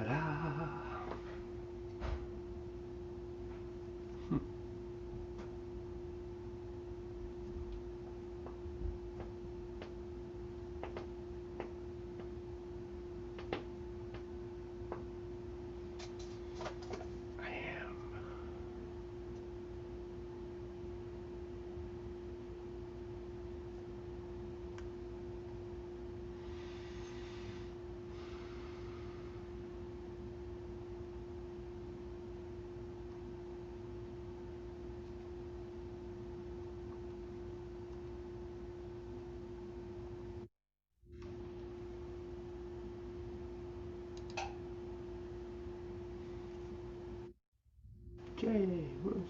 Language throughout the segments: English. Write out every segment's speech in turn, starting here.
Ta-da! I am. Jay, Rose.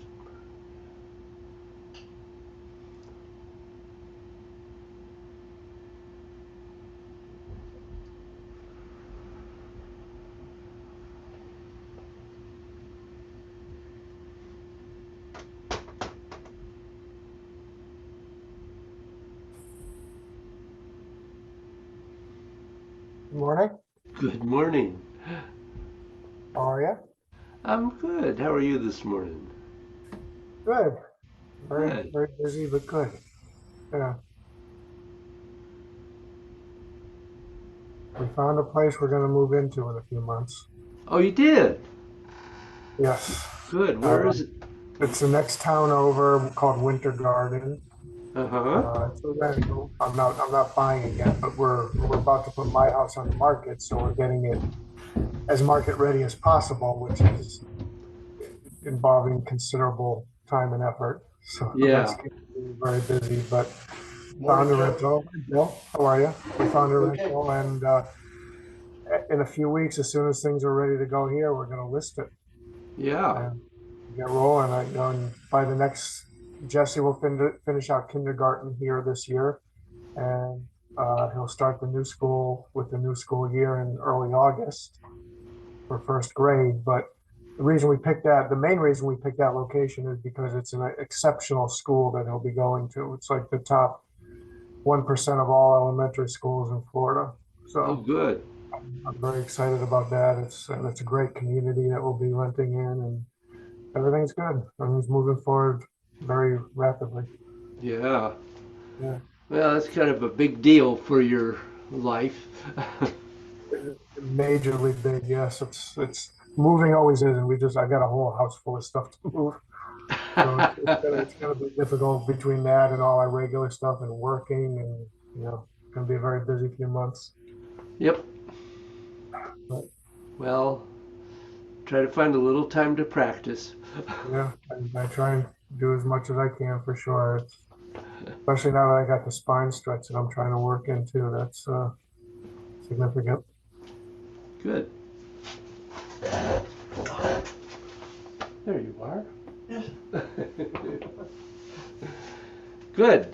Good morning. Good morning. How are you? I'm good. How are you this morning? Good. Very, Good. very busy, but good. Yeah. We found a place we're going to move into in a few months. Oh, you did? Yes. Good. Where Uh, is it? it's the next town over called Winter Garden. Uh-huh. It's a rental. I'm not buying it yet, but we're about to put my house on the market, so we're getting it as market ready as possible, which is involving considerable time and effort. So that's Yeah. keeping me very busy, but Morning, found a Joe. rental. Bill, how are you? We found a Okay. rental, and in a few weeks, as soon as things are ready to go here, we're going to list it Yeah. and get rolling. I know and by the next, Jesse will finish out kindergarten here this year, and he'll start the new school with the new school year in early August for first grade. But the main reason we picked that location is because it's an exceptional school that he'll be going to. It's like the top 1% of all elementary schools in Florida. Oh, So good. I'm very excited about that. It's a great community that we'll be renting in, and everything's good. Everything's moving forward very rapidly. Yeah. Yeah, Well, that's kind of a big deal for your life. majorly big. Yes, it's moving always is, and I got a whole house full of stuff to move. So it's gonna be difficult between that and all our regular stuff and working, and it's gonna be a very busy few months. Yep. But Well, try to find a little time to practice. yeah, I try and do as much as I can for sure. Especially now that I got the spine stretch that I'm trying to work into. That's significant. Good. There you are. Yes. Good.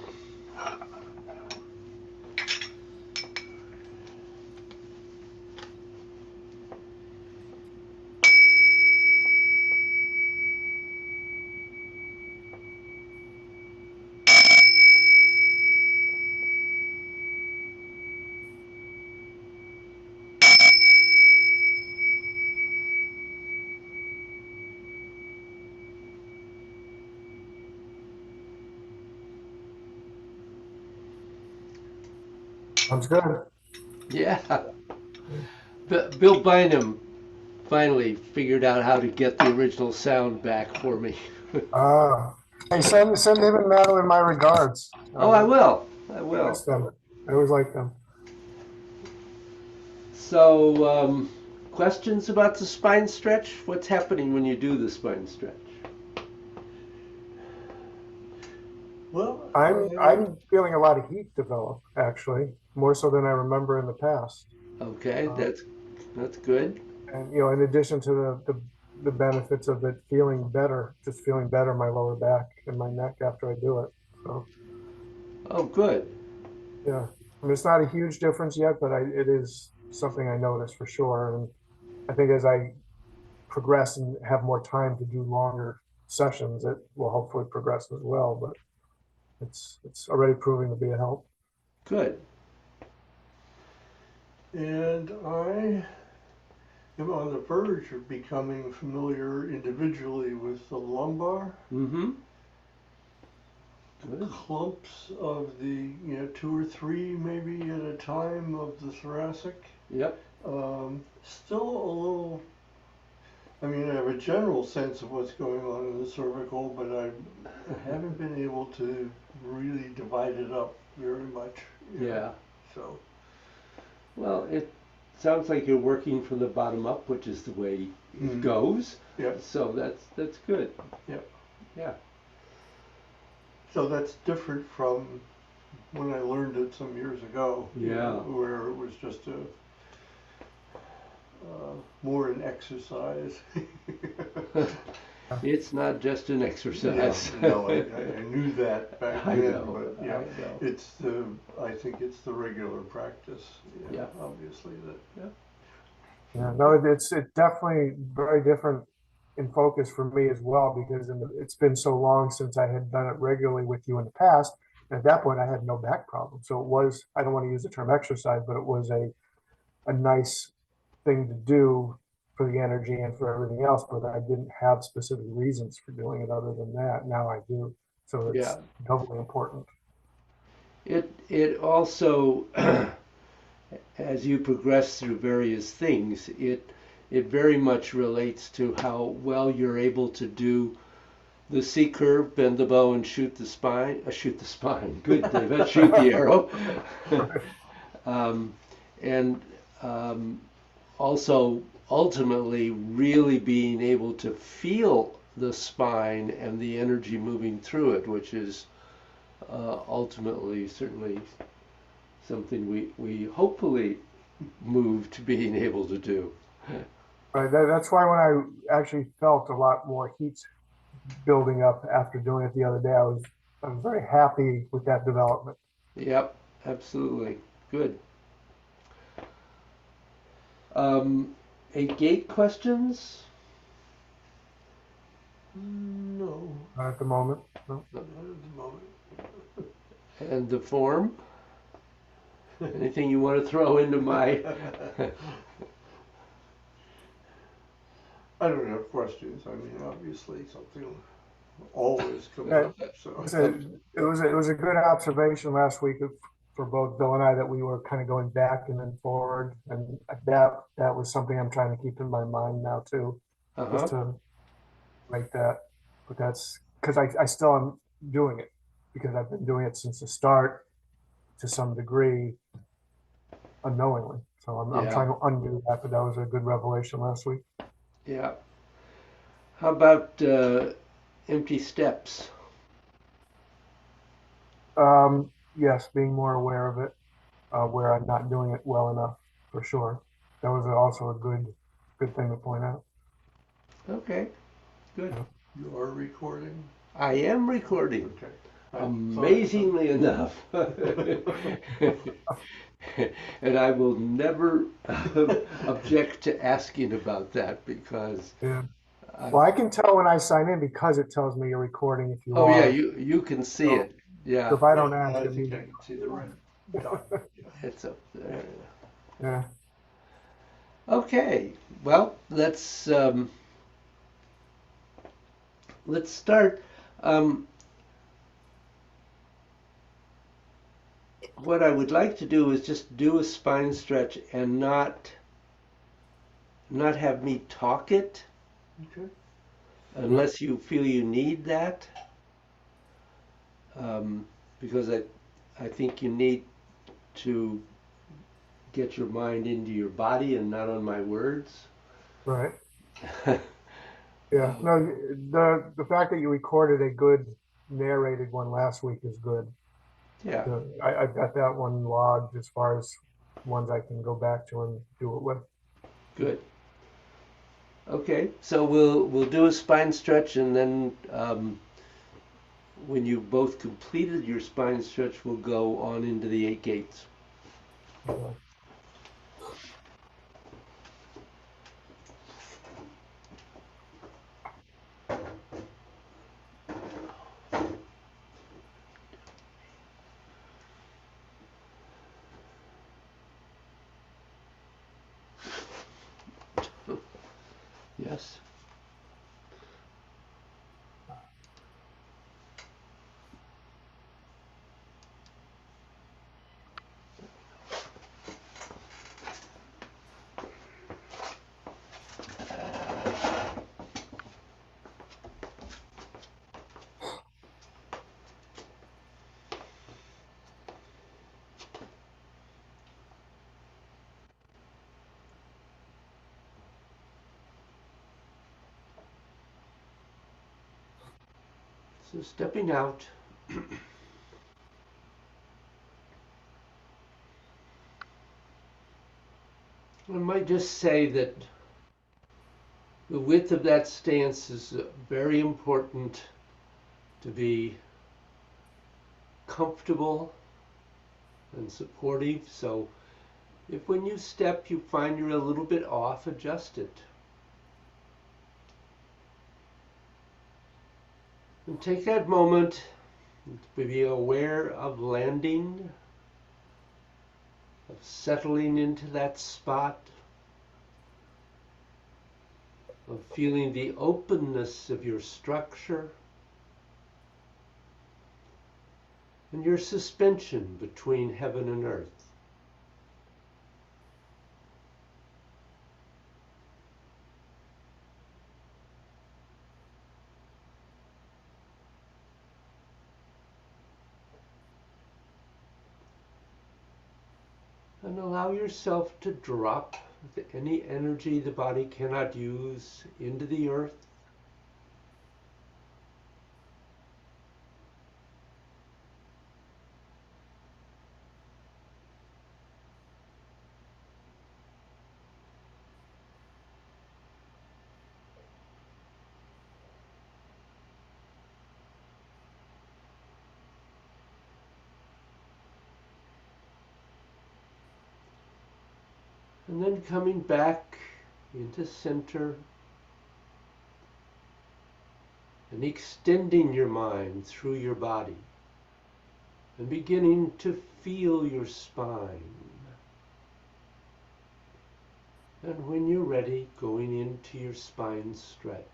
Sounds good. Yeah. Bill Bynum finally figured out how to get the original sound back for me. Uh, hey, send him and Madeline my regards. Oh, I will. I I will. miss them. I always like them. So, questions about the spine stretch? What's happening when you do the spine stretch? Well, I'm feeling a lot of heat develop actually, more so than I remember in the past. Okay, Uh, that's good. and in addition to the benefits of it feeling better, just feeling better in my lower back and my neck after I do it. So Oh, good. yeah, I mean it's not a huge difference yet, but it is something I notice for sure. And I think as I progress and have more time to do longer sessions, it will hopefully progress as well. But it's already proving to be a help. Good. and I I'm on the verge of becoming familiar individually with the lumbar. Mm-hmm. Good. Clumps of the, 2 or 3 maybe at a time of the thoracic. Yep. Still a little, I mean, I have a general sense of what's going on in the cervical, but I haven't been able to really divide it up very much. Yeah. So, Well, it sounds like you're working from the bottom up, which is the way it goes. yeah, So that's good. Yep. Yeah. so that's different from when I learned it some years ago. Yeah. Where it was just more an exercise. It's not just an exercise. Yeah, no, I knew that back I then, know, but I yeah, know. I think it's the regular practice. Yeah. Obviously that. Yeah, no, it's definitely very different in focus for me as well because it's been so long since I had done it regularly with you in the past. And at that point, I had no back problem. So it was, I don't want to use the term exercise, but it was a nice thing to do for the energy and for everything else. But I didn't have specific reasons for doing it other than that. Now I do. So Yeah. it's doubly important. It also, as you progress through various things, it very much relates to how well you're able to do the C curve, bend the bow, and shoot the spine. Shoot the spine. Good, David. Shoot the arrow. um, and also, ultimately, really being able to feel the spine and the energy moving through it, which is ultimately certainly something we hopefully move to being able to do. Right. That's why when I actually felt a lot more heat building up after doing it the other day, I was very happy with that development. Yep, absolutely. Good. Eight gate questions? No, Not at the moment. No. not at the moment. And the form? Anything you want to throw into my... I don't have questions. I mean, obviously something always comes Yeah, up. So it was a good observation last week for both Bill and I that we were kind of going back and then forward, and that was something I'm trying to keep in my mind now too, just Uh-huh. to write that. But that's because I still am doing it because I've been doing it since the start to some degree unknowingly. So I'm Yeah, trying to undo that, but that was a good revelation last week. yeah. How about empty steps? Yes, being more aware of it, where I'm not doing it well enough, for sure. That was also a good thing to point out. Okay, good. Yeah. you are recording. I am recording, Okay. amazingly enough. And I will never object to asking about that because Yeah. I, Well, I can tell when I sign in because it tells me you're recording if you oh yeah, are. you can see So it. Yeah, if I Yeah, don't ask, I it think means I can see the red dot. Yeah. it's up there. yeah. Okay, well let's start. Um, what I would like to do is just do a spine stretch and not have me talk it Okay. unless you feel you need that. Um, because I think you need to get your mind into your body and not on my words. Right. Yeah. No, the fact that you recorded a good narrated one last week is good. Yeah, I've got that one logged as far as ones I can go back to and do it with. good. Okay, so we'll do a spine stretch and then when you both completed your spine stretch, we'll go on into the eight gates. Okay. Yes. So stepping out, I might just say that the width of that stance is very important to be comfortable and supportive. So if when you step you find you're a little bit off, adjust it. And take that moment to be aware of landing, of settling into that spot, of feeling the openness of your structure and your suspension between heaven and earth. And allow yourself to drop any energy the body cannot use into the earth. And then coming back into center and extending your mind through your body and beginning to feel your spine. And when you're ready, going into your spine stretch.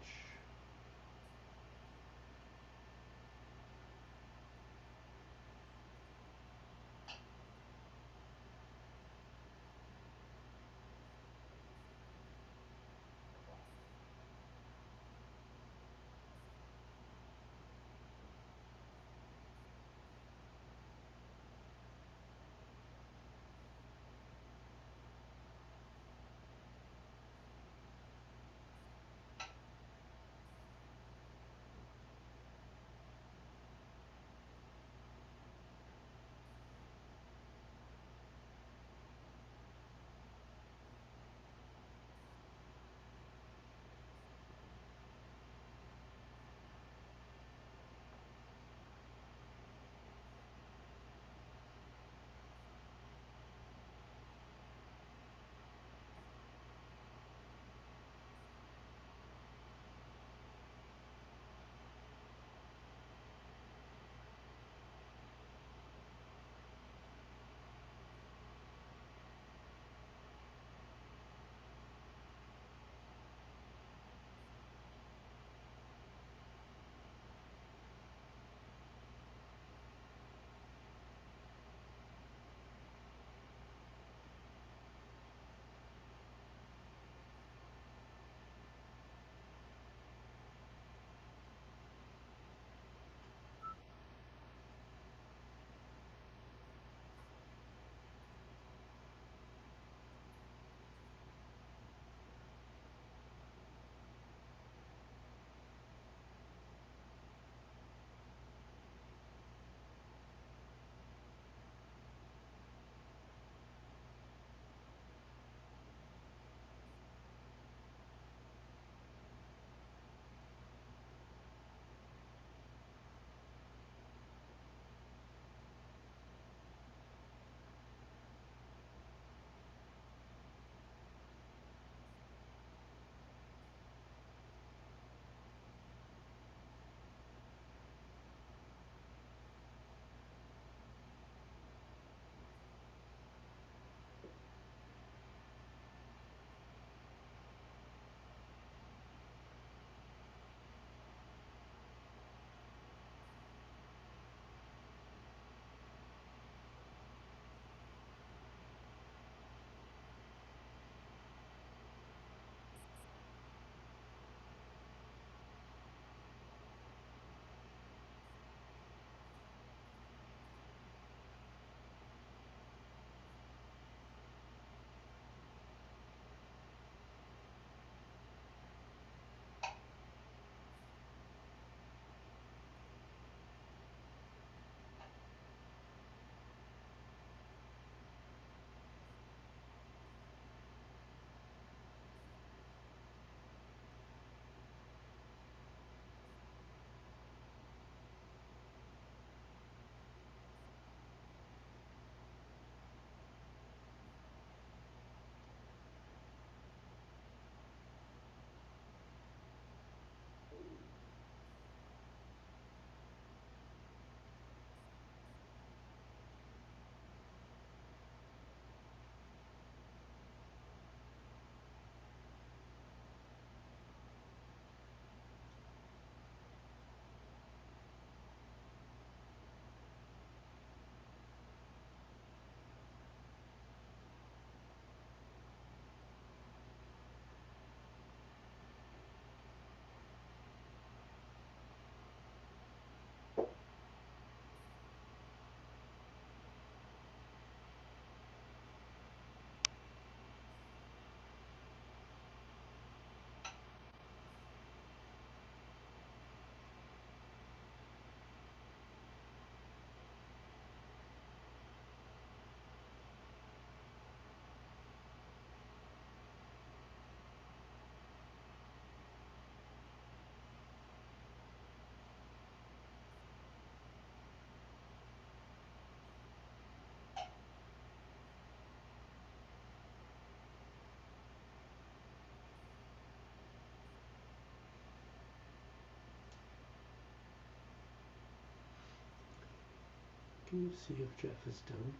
Can you see if Jeff is done?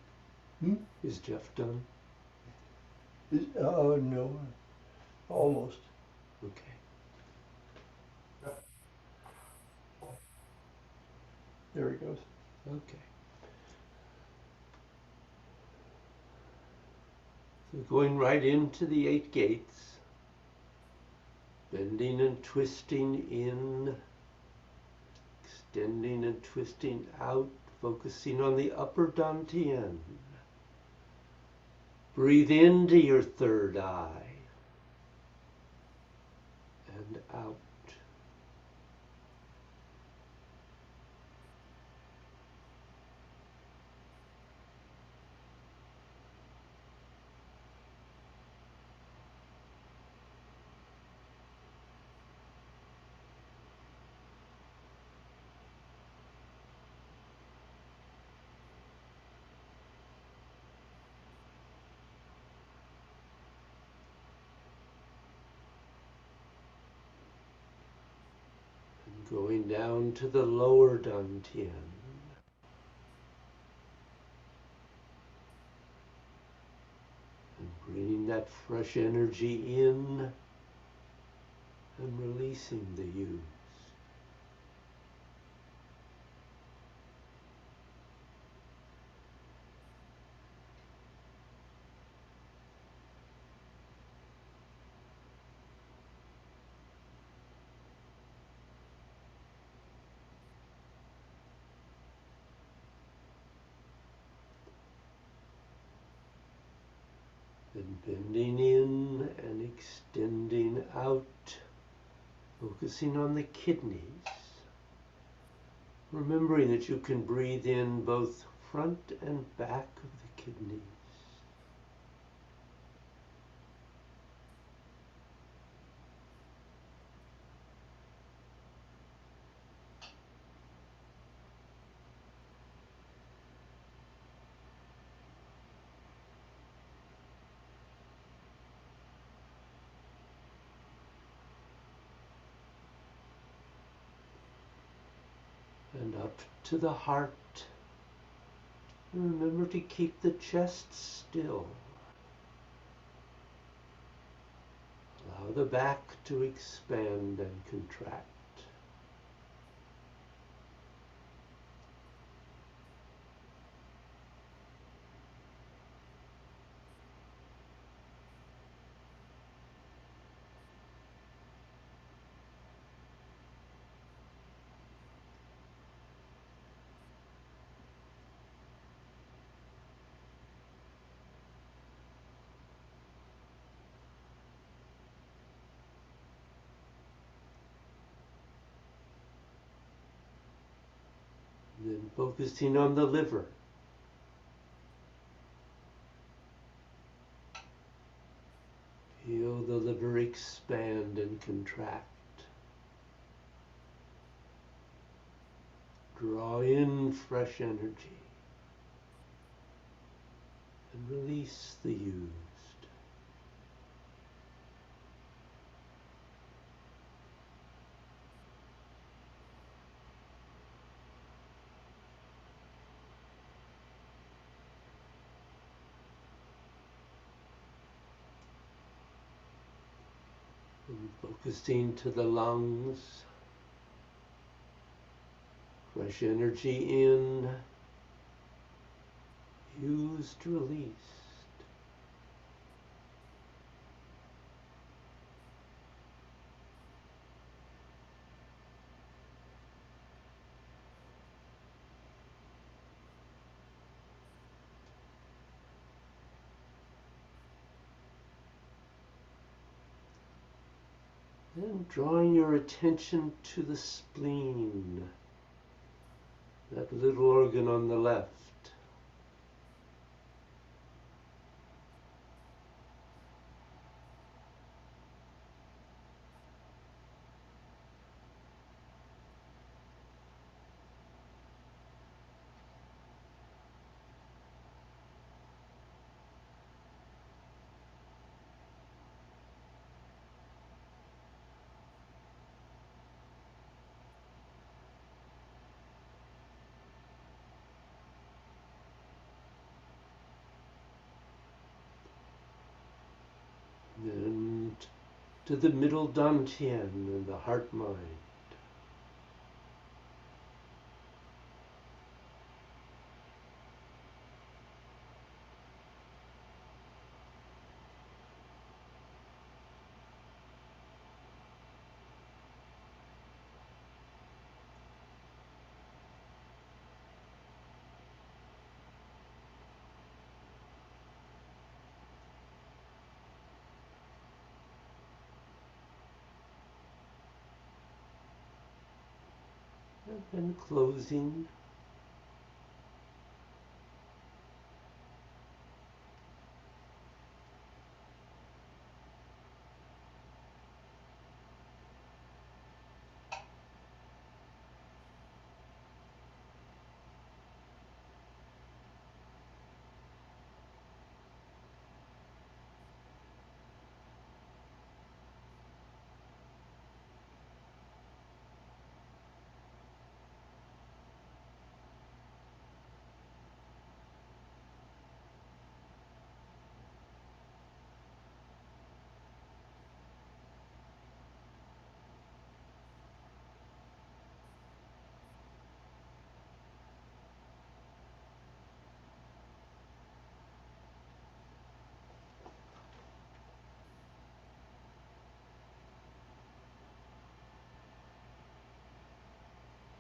Hmm? Is Jeff done? No, almost. Okay. There he goes. Okay. So going right into the 8 gates, bending and twisting in, extending and twisting out, focusing on the upper dantian. Breathe into your third eye and out. Going down to the lower dantian. And bringing that fresh energy in and releasing the used. And bending in and extending out, focusing on the kidneys. Remembering that you can breathe in both front and back of the kidneys. And up to the heart. And remember to keep the chest still. Allow the back to expand and contract. Then focusing on the liver. Feel the liver expand and contract. Draw in fresh energy. And release the used. And focusing to the lungs. Fresh energy in. Used, released. Then drawing your attention to the spleen, that little organ on the left. to the middle dantian and the heart mind. And closing.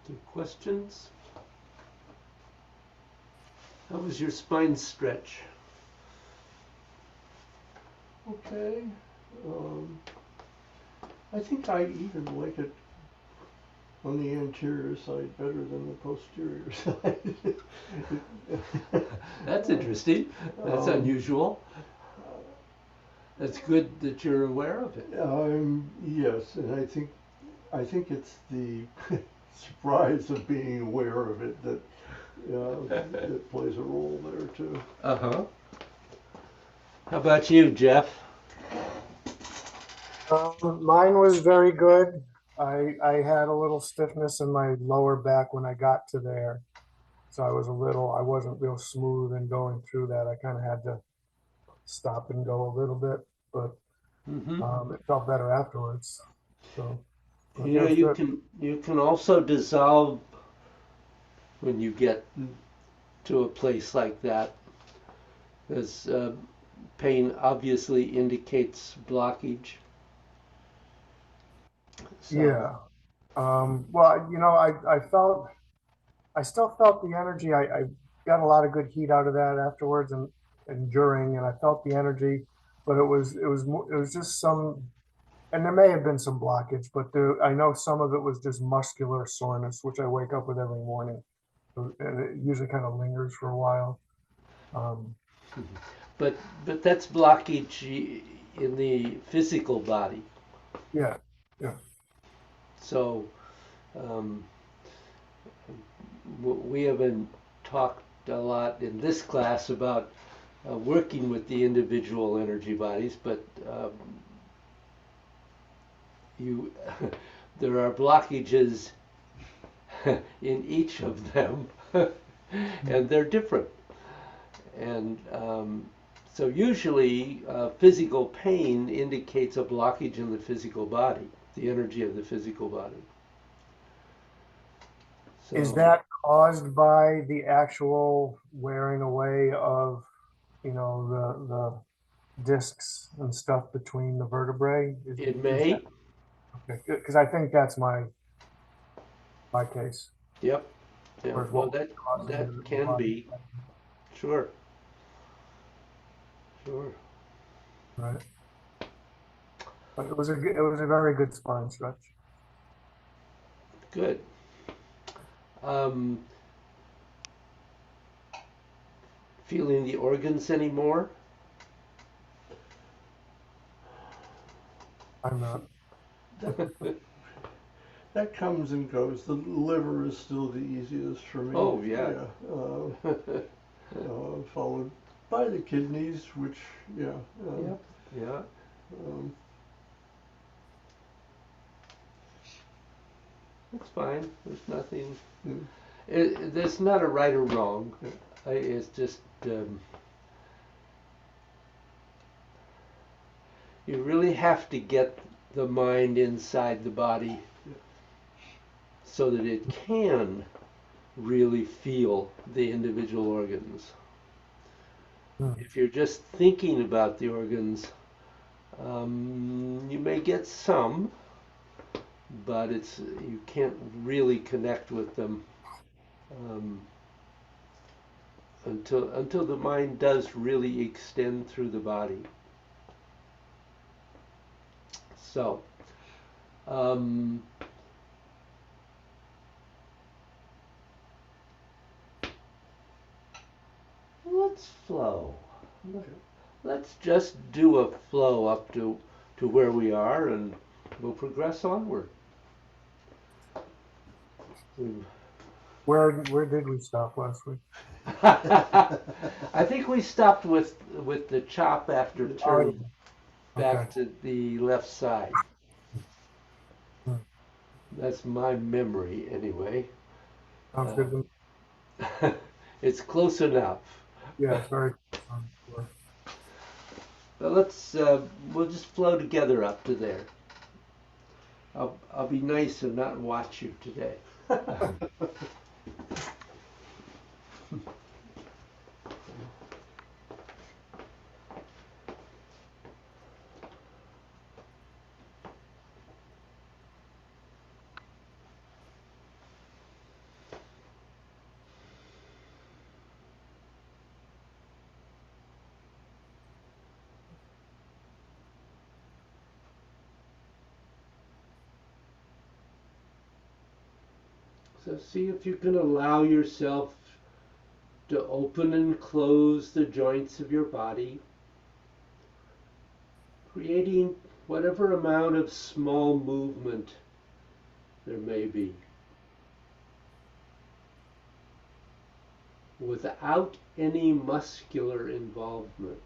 Any questions? How was your spine stretch? Okay. Um, I think I even like it on the anterior side better than the posterior side. That's interesting. That's unusual. That's good that you're aware of it. Yes, and I think it's the surprise of being aware of it that that plays a role there too. Uh-huh. How about you, Jeff? Mine was very good. I had a little stiffness in my lower back when I got to there. So I wasn't real smooth in going through that. I kind of had to stop and go a little bit, but Mm-hmm. it felt better afterwards. So, You yeah, know, it was good. you can also dissolve when you get to a place like that, as pain obviously indicates blockage. So, Yeah. Well, I still felt the energy. I got a lot of good heat out of that afterwards and during, and I felt the energy, but it was just some, and there may have been some blockage, but I know some of it was just muscular soreness, which I wake up with every morning, and it usually kind of lingers for a while. Um, but that's blockage in the physical body. yeah, yeah, So, um, we haven't talked a lot in this class about working with the individual energy bodies, but you there are blockages in each of them, and they're different. And so usually physical pain indicates a blockage in the physical body, the energy of the physical body. is So that caused by the actual wearing away of, the discs and stuff between the vertebrae? it Is that may, okay? Because I think that's my case. yep, yeah, Whereas well what was causing that the can body, be, sure, sure. right? But it was a very good spine stretch. Good. Um, feeling the organs anymore? I'm not. That comes and goes. The liver is still the easiest for me. Oh, yeah. Yeah. Followed by the kidneys, which yeah. Yep, yeah. Um, It's fine. There's nothing. yeah. There's not a right or wrong. Yeah. It's just you really have to get the mind inside the body so that it can really feel the individual organs. Hmm. If you're just thinking about the organs, you may get some, but you can't really connect with them um, until the mind does really extend through the body. So, um, let's flow. Let's just do a flow up to where we are, and we'll progress onward. Where did we stop last week? I think we stopped with the chop after Oh, turning okay. back to the left side. Hmm. That's my memory, anyway. Sounds good to me. It's close enough. Yeah, it's very. Sure. But we'll just flow together up to there. I'll be nice and not watch you today. So see if you can allow yourself to open and close the joints of your body, creating whatever amount of small movement there may be, without any muscular involvement.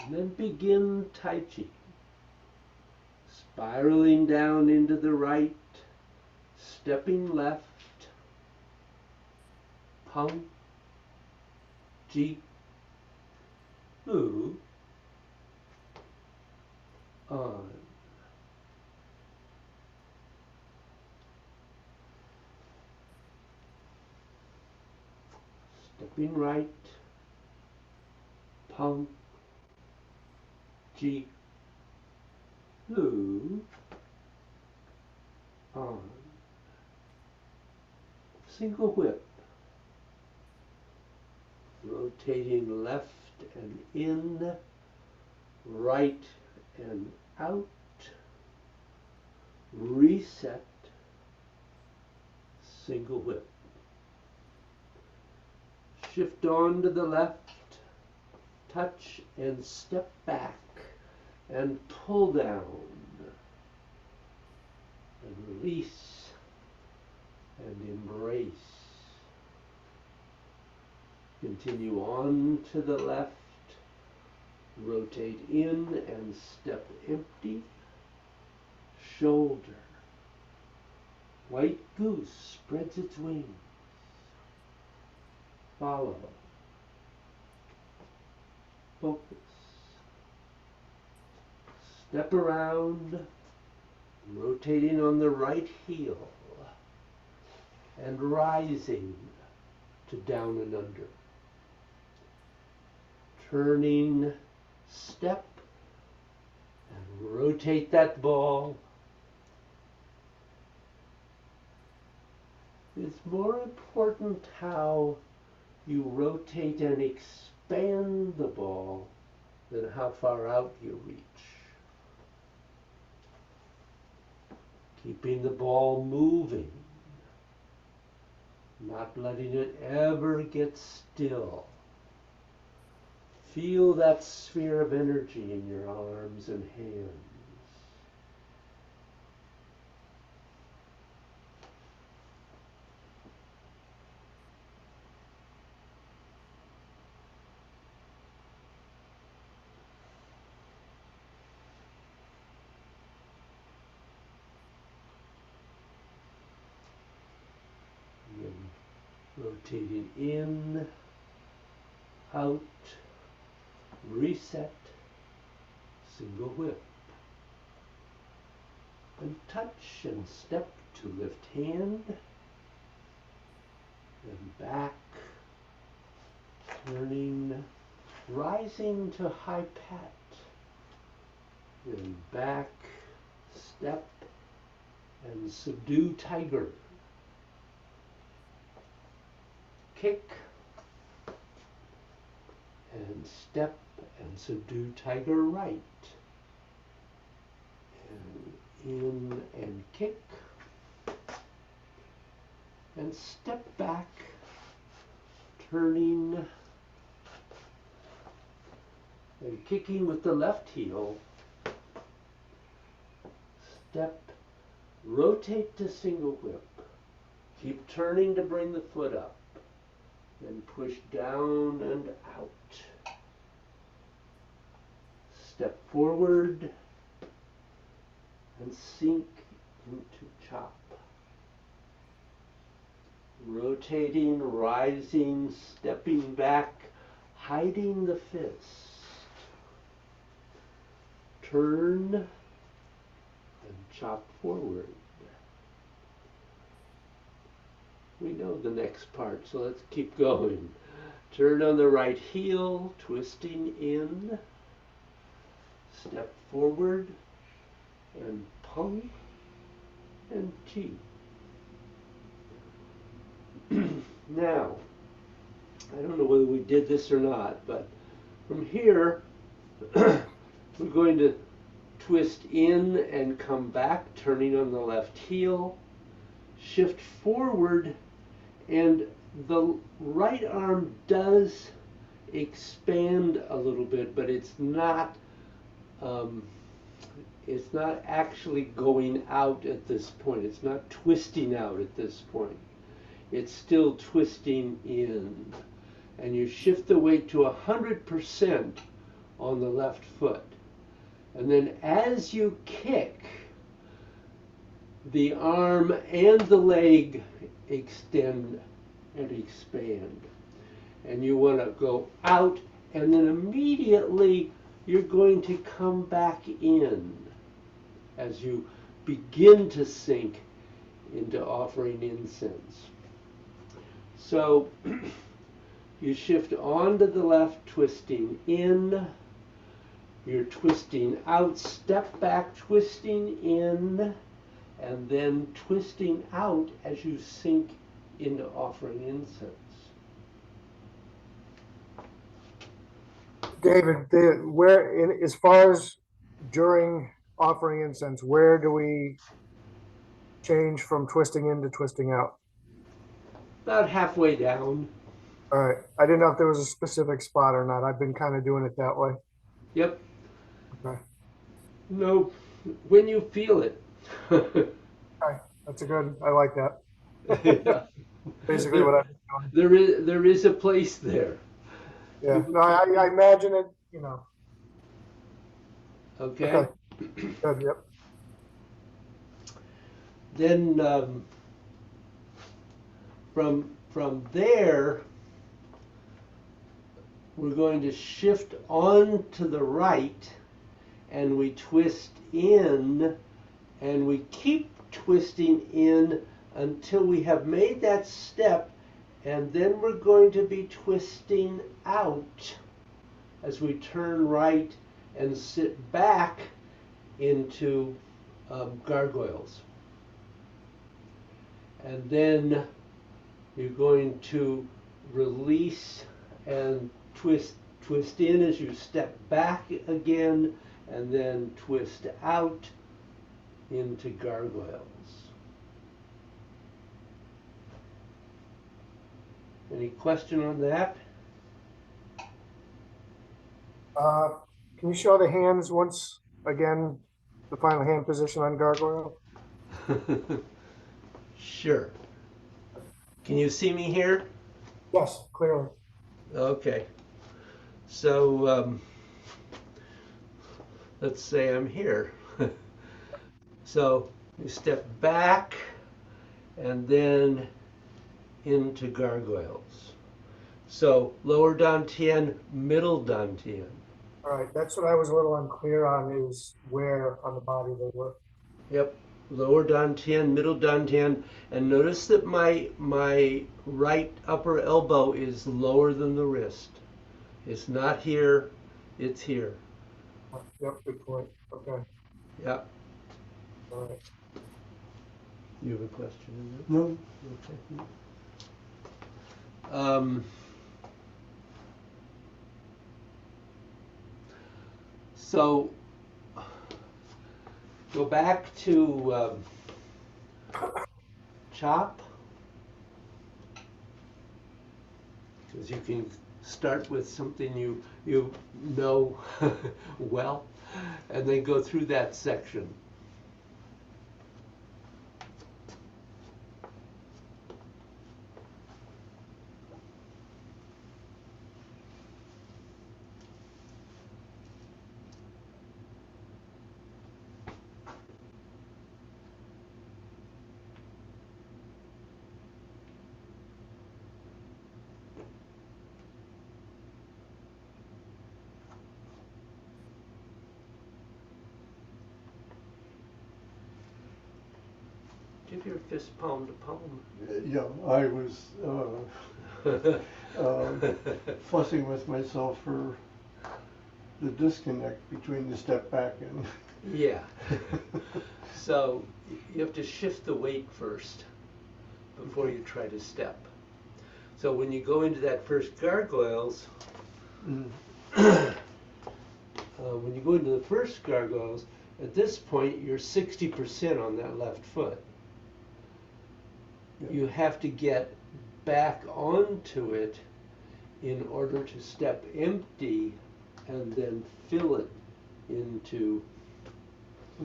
And then begin Tai Chi, spiraling down into the right, stepping left, Pung, Ji, Lu, on. Stepping right, Pung, Ji, Lu, on. Single whip, rotating left and in, right and out, reset, single whip. Shift on to the left, touch and step back and pull down and release and embrace. Continue on to the left, rotate in and step empty, shoulder. White goose spreads its wings. Follow. Focus. Step around, rotating on the right heel and rising to down and under. Turning step and rotate that ball. It's more important how you rotate and expand the ball than how far out you reach. Keeping the ball moving, not letting it ever get still. Feel that sphere of energy in your arms and hands. rotating in, out, reset, single whip. And touch and step to lift hand, and back, turning, rising to high pat, then back, step, and subdue tiger. Kick, and step, and subdue tiger right. And in and kick, and step back, turning, and kicking with the left heel. Step, rotate to single whip. Keep turning to bring the foot up. Then push down and out. Step forward and sink into chop. Rotating, rising, stepping back, hiding the fist. Turn and chop forward. We know the next part, so let's keep going. Turn on the right heel, twisting in, step forward, and pung, and chi. Now, I don't know whether we did this or not, but from here, we're going to twist in and come back, turning on the left heel, shift forward, and the right arm does expand a little bit, but it's not actually going out at this point. It's not twisting out at this point. It's still twisting in. And you shift the weight to 100% on the left foot. And then as you kick, the arm and the leg extend and expand. And you want to go out, and then immediately you're going to come back in as you begin to sink into offering incense. So you shift onto the left, twisting in. You're twisting out, step back, twisting in, and then twisting out as you sink into offering incense. David, as far as during offering incense, where do we change from twisting in to twisting out? About halfway down. All right. I didn't know if there was a specific spot or not. I've been kind of doing it that way. Yep. Okay. No, when you feel it. Okay. That's a good, I like that. Yeah. Basically what I've been doing. There is a place there. Yeah. No, I imagine it, Okay. Okay. Good, yep. Then from there, we're going to shift on to the right, and we twist in, and we keep twisting in until we have made that step, and then we're going to be twisting out as we turn right and sit back into gargoyles. And then you're going to release and twist in as you step back again, and then twist out into gargoyles. Any question on that? Can you show the hands once again, the final hand position on gargoyle? Sure. Can you see me here? Yes, clearly. Okay. So let's say I'm here. So you step back, and then into gargoyles. So lower dantian, middle dantian. All right, that's what I was a little unclear on, is where on the body they were. Yep, lower dantian, middle dantian, and notice that my right upper elbow is lower than the wrist. It's not here, it's here. Yep, good point. Okay, Yep. all right. You have a question in there? No, Okay. So go back to chop, because you can start with something you know well, and then go through that section. Give your fist palm to palm. yeah, I was fussing with myself for the disconnect between the step back and. Yeah. So you have to shift the weight first before you try to step. So when you go into that first gargoyles, Mm. when you go into the first gargoyles, at this point you're 60% on that left foot. Yeah. You have to get back onto it in order to step empty and then fill it into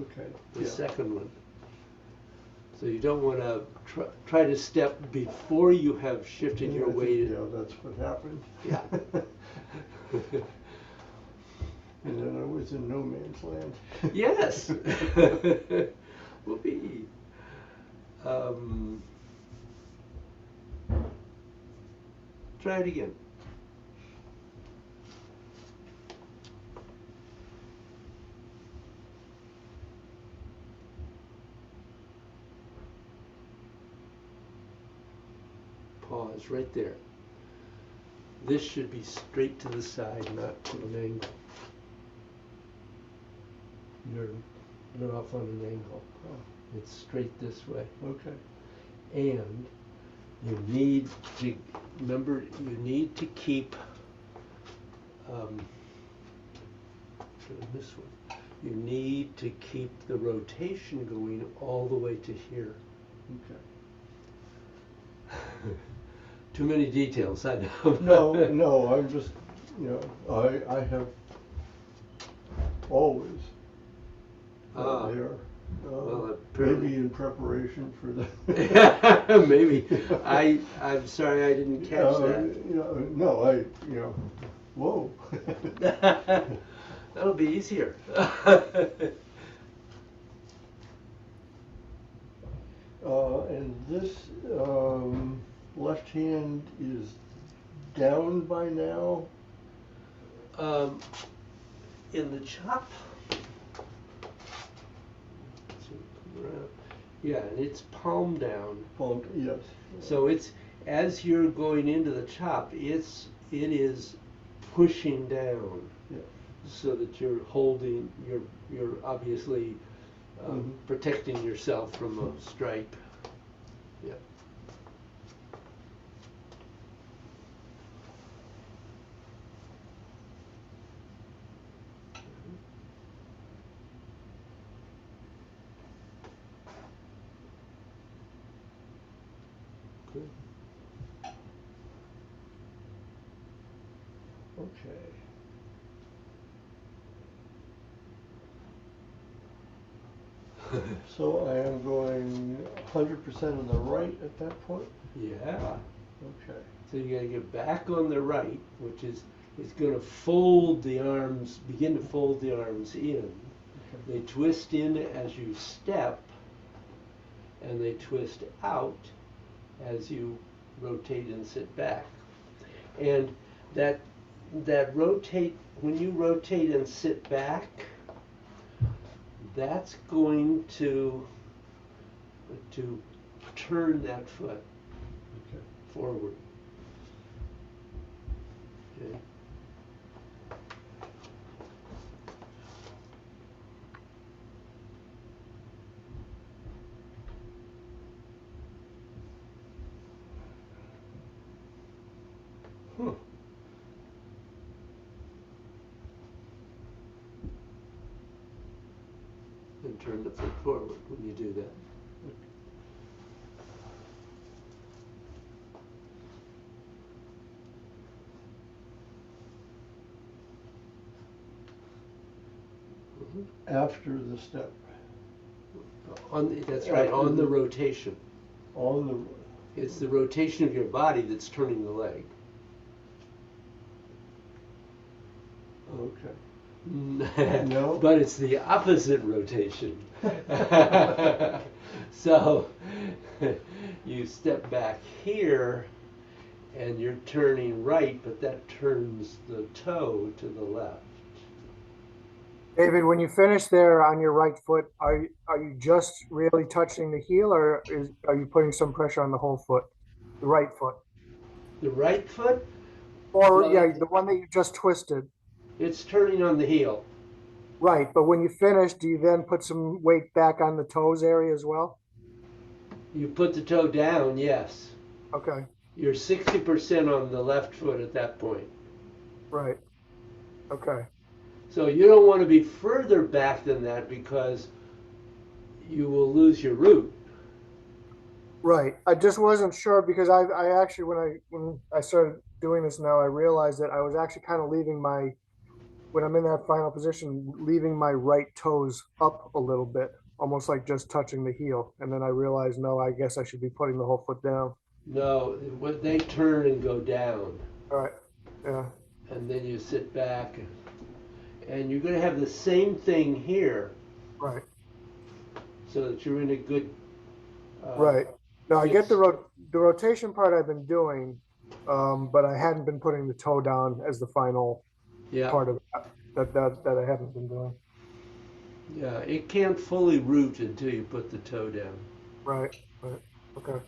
Okay. the Yeah. second one. So you don't want to try to step before you have shifted Yeah, your I think, weight. yeah, that's what happened. Yeah. And then I was in no man's land. Yes. Whoopee. Try it again. Pause right there. This should be straight to the side, not to an angle. You're off on an angle. It's straight this way. Okay. And you need to, remember, you need to keep, this one, you need to keep the rotation going all the way to here. Okay. Too many details, I know. No, I'm just, I have always there. Well, Maybe in preparation for the. maybe. I'm sorry I didn't catch that. No, whoa. That'll be easier. And this left hand is down by now. In the chop, yeah, and it's palm down. Palm, yes. So it's, as you're going into the chop, it is pushing down, Yeah. so that you're holding, you're obviously protecting yourself from a stripe. Yeah. Good. Okay. So I am going 100% on the right at that point? Yeah. Okay. So you gotta get back on the right, which is, it's gonna fold the arms, begin to fold the arms in. Okay. They twist in as you step, and they twist out as you rotate and sit back. And that rotate, when you rotate and sit back, that's going to turn that foot forward. Okay. Huh. And turn the foot forward when you do that. After the step. That's right, on the rotation. On the. It's the rotation of your body that's turning the leg. Okay. No. But it's the opposite rotation. So you step back here and you're turning right, but that turns the toe to the left. David, when you finish there on your right foot, are you just really touching the heel, or are you putting some pressure on the whole foot, the right foot? The right foot, Or well, yeah, the one that you just twisted. it's turning on the heel. Right, but when you finish, do you then put some weight back on the toes area as well? You put the toe down, yes. Okay, You're 60% on the left foot at that point. right. Okay. So you don't want to be further back than that because you will lose your root. Right. I just wasn't sure because I actually when I started doing this now, I realized that I was actually kind of leaving my when I'm in that final position, leaving my right toes up a little bit, almost like just touching the heel. And then I realized, no, I guess I should be putting the whole foot down. No, they turn and go down. All right. Yeah. And then you sit back. And you're going to have the same thing here Right. so that you're in a good. Right. Now I good get the rotation part I've been doing, but I hadn't been putting the toe down as the final Yeah. part of that I haven't been doing. Yeah, it can't fully root until you put the toe down. Right. Right. Okay.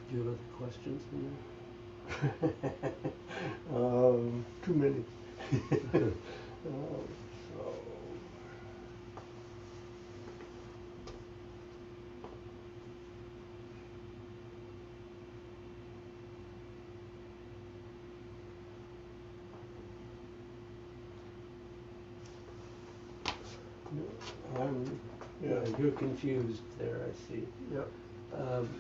Do you have other questions in Too many. there? So. Yeah, you're confused there, I see. Yep.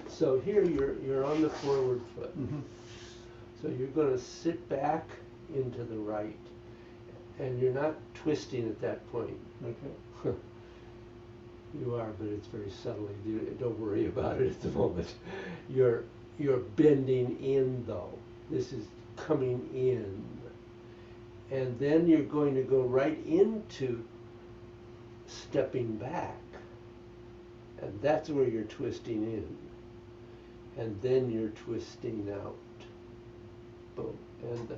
So here you're on the forward foot. Mm-hmm. So you're going to sit back into the right, and you're not twisting at that point. Okay. You are, but it's very subtly. Don't worry about it at the moment. You're bending in though. This is coming in, and then you're going to go right into stepping back, and that's where you're twisting in, and then you're twisting out. Boom, and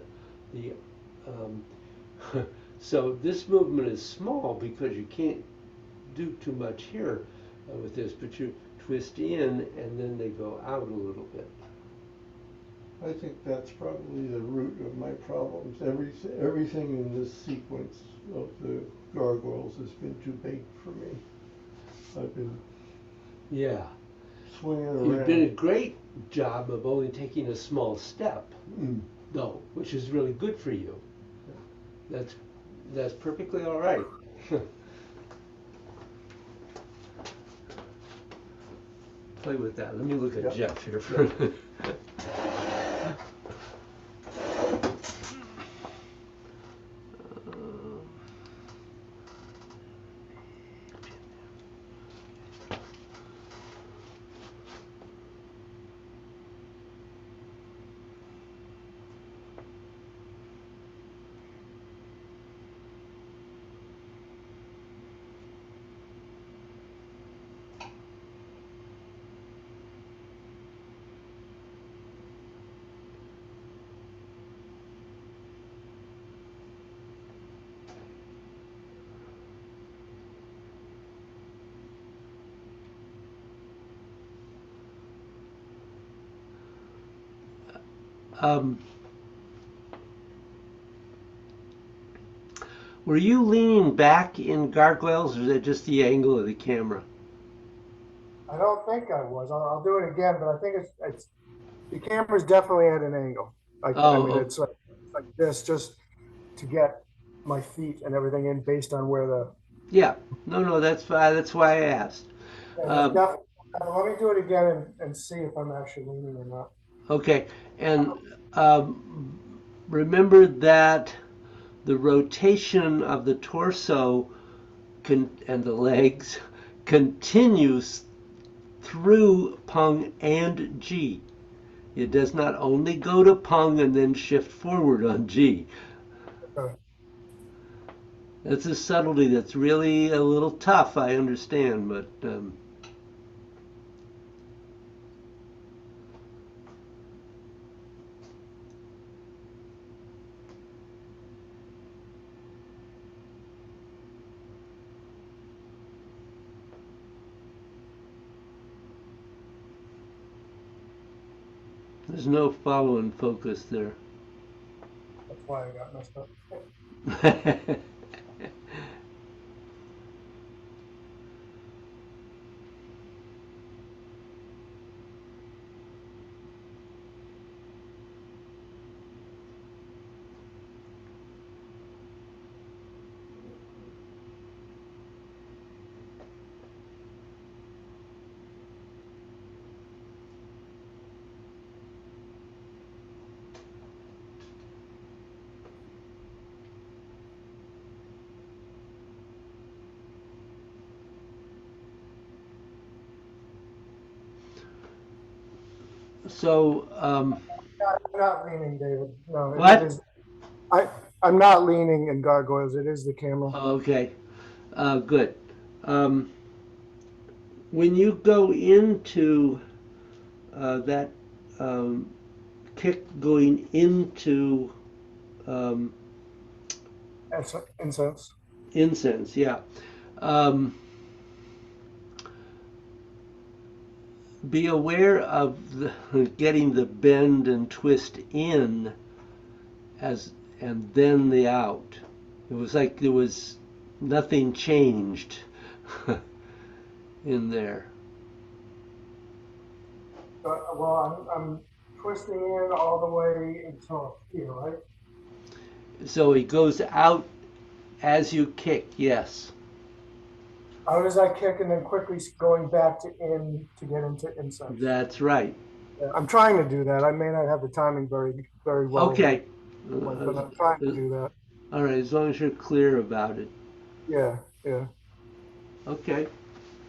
so this movement is small because you can't do too much here with this, but you twist in and then they go out a little bit. I think that's probably the root of my problems. Everything in this sequence of the gargoyles has been too big for me. I've been swinging around. You've done a great job of only taking a small step, though, which is really good for you. That's perfectly all right. Play with that. Let me look at Jeff here for a minute. Um, were you leaning back in gargoyles, or is that just the angle of the camera? I don't think I was. I'll do it again, but I think it's the camera's definitely at an angle. I mean, Oh, it's like this just to get my feet and everything in based on where the. yeah. No, no, that's fine. That's why I asked. And it's Um, definitely. Let me do it again and see if I'm actually leaning or not. okay, and remember that the rotation of the torso and the legs continues through Pung and G. It does not only go to Pung and then shift forward on G. Okay. That's a subtlety that's really a little tough, I understand, but there's no following focus there. That's why I got messed up. So, I'm not leaning, David. No, it what? is. I I'm not leaning in gargoyles. It is the camera. Okay, good. Um, when you go into that um, kick going into um, Incense. incense, yeah. Um, be aware of getting the bend and twist in as and then the out. It was like there was nothing changed in there. Well, I'm twisting in all the way until here, right? So it goes out as you kick, yes. How does that kick and then quickly going back to in to get into incense? That's right. Yeah, I'm trying to do that. I may not have the timing very well, Okay. but I'm trying to do that. All right, as long as you're clear about it. Yeah, yeah. Okay.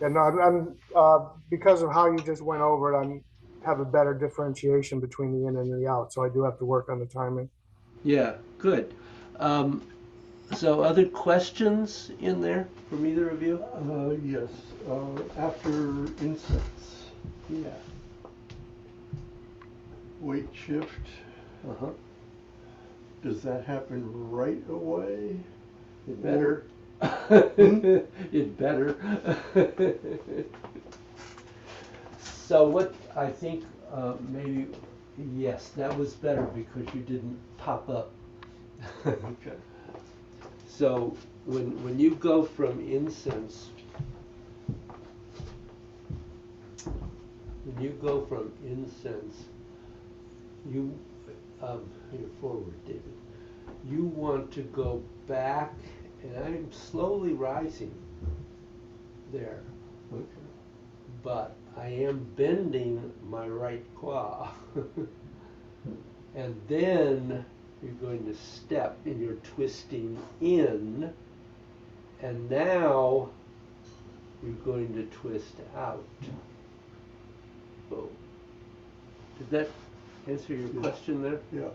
Yeah, no, I'm because of how you just went over it, I'm have a better differentiation between the in and the out. So I do have to work on the timing. Yeah, good. Um, so other questions in there from either of you? Yes, after incense, Yeah. weight shift, Uh-huh. does that happen right away? It better. It better. So what I think maybe yes, that was better because you didn't pop up. Okay. So when you go from incense, when you go from incense, you you're forward, David. You want to go back, and I'm slowly rising there, Okay. but I am bending my right claw. And then you're going to step and you're twisting in, and now you're going to twist out. Boom. Did that answer your question there? Yeah.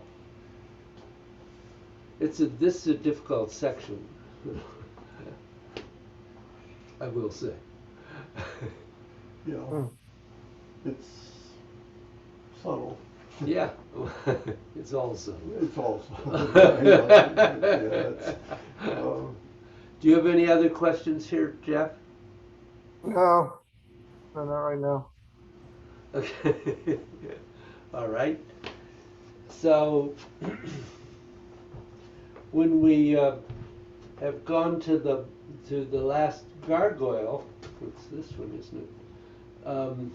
This is a difficult section. I will say. Yeah. Hmm. It's subtle. Yeah, it's also. It's also. Yeah, Do you have any other questions here, Jeff? No, no, not right now. Okay. All right. So when we have gone to the last gargoyle, it's this one, isn't it?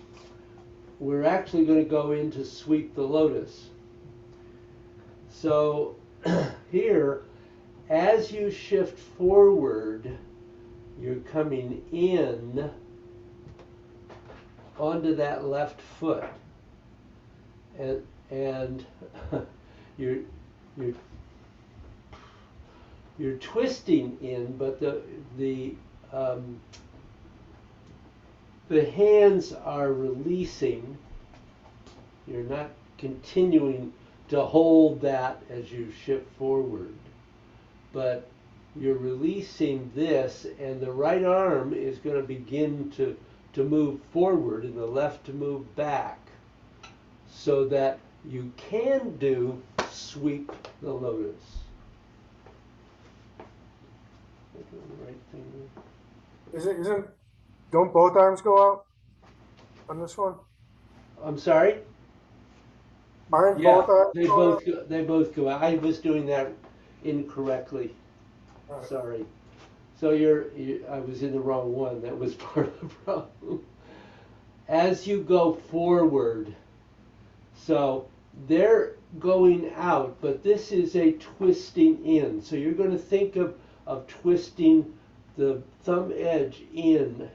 We're actually going to go in to sweep the lotus. So here, as you shift forward, you're coming in onto that left foot, and you're you're twisting in, but the hands are releasing. You're not continuing to hold that as you shift forward, but you're releasing this, and the right arm is going to begin to move forward and the left to move back, so that you can do sweep the lotus. Am I doing the right thing there? Don't both arms go out on this one? I'm sorry? Aren't Yeah, both arms they going both go, they both go out. I was doing that incorrectly. out? Sorry. So I was in the wrong one. That was part of the problem. As you go forward, so they're going out, but this is a twisting in. So you're going to think of twisting the thumb edge in,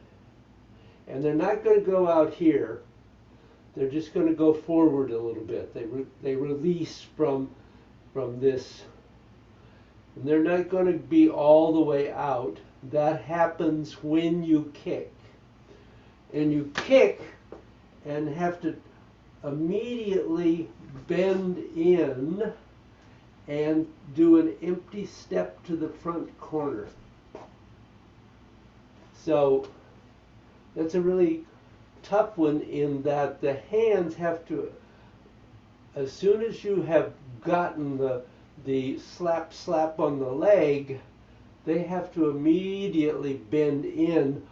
and they're not going to go out here. They're just going to go forward a little bit. They release from this, and they're not going to be all the way out. That happens when you kick, and you kick and have to immediately bend in and do an empty step to the front corner. So that's a really tough one, in that the hands have to, as soon as you have gotten the slap on the leg, they have to immediately bend in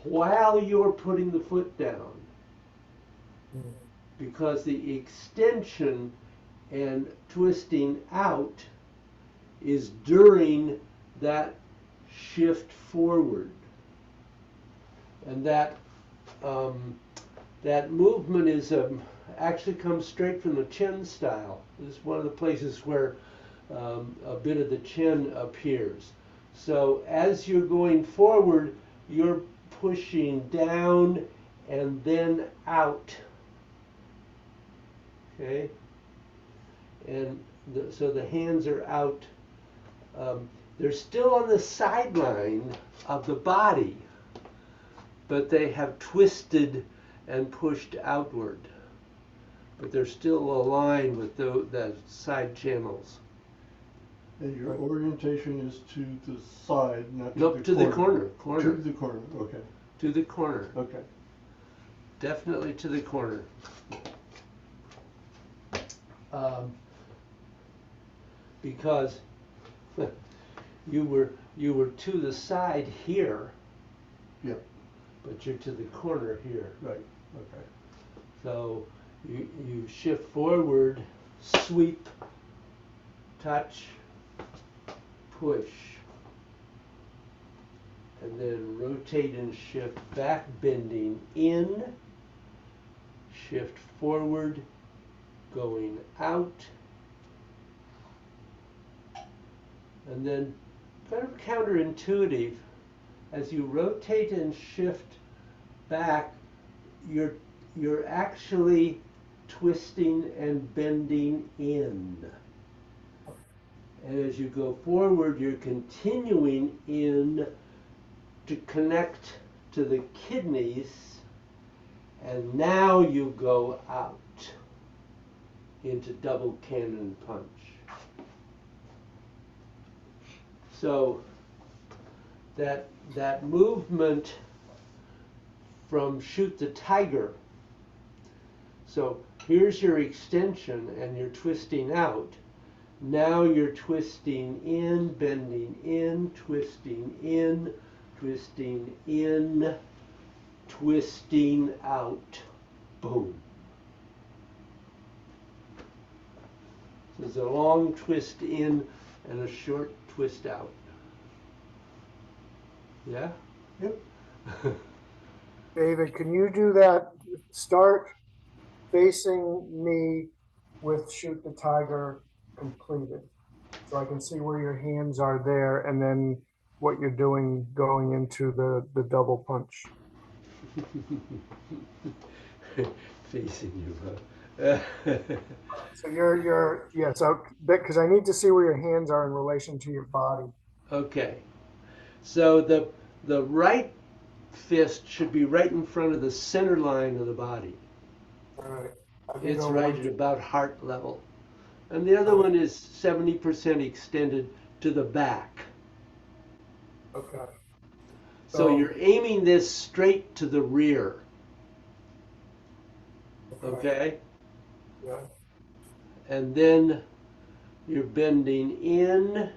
while you're putting the foot down, because the extension and twisting out is during that shift forward. And that that movement is actually comes straight from the chin style. This is one of the places where a bit of the chin appears. So as you're going forward, you're pushing down and then out. Okay, and so the hands are out. They're still on the sideline of the body, but they have twisted and pushed outward. But they're still aligned with the side channels. And your orientation is to the side, not to Nope, the to corner. the corner. To the corner, okay. To the corner. Okay. Definitely to the corner. Because you were to the side here. Yeah. But you're to the corner here. Right. Okay. So you shift forward, sweep, touch, push, and then rotate and shift back, bending in, shift forward, going out, and then kind of counterintuitive, as you rotate and shift back, you're actually twisting and bending in. And as you go forward, you're continuing in to connect to the kidneys, and now you go out into double cannon punch. So that movement from shoot the tiger. So here's your extension and you're twisting out. Now you're twisting in, bending in, twisting in, twisting in, twisting out. Boom. There's a long twist in and a short twist out. Yeah? Yep. David, can you do that? Start facing me with shoot the tiger completed. So I can see where your hands are there and then what you're doing going into the double punch. Facing you, huh? So yeah, so because I need to see where your hands are in relation to your body. Okay. So the right fist should be right in front of the center line of the body. All right. I can It's go right one, at about heart level. And the other two. one is 70% extended to the back. Okay. So So, you're aiming this straight to the rear. okay. Okay? Yeah. And then you're bending in,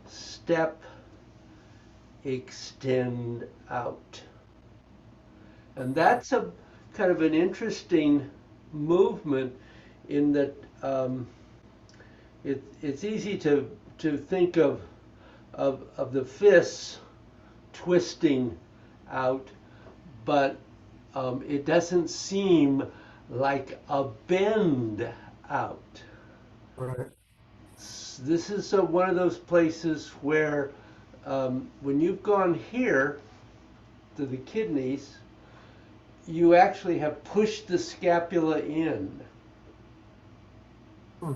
step, extend out. And that's a kind of an interesting movement in that it's easy to think of the fists twisting out, but it doesn't seem like a bend out. Right. This is one of those places where when you've gone here to the kidneys, you actually have pushed the scapula in Hmm.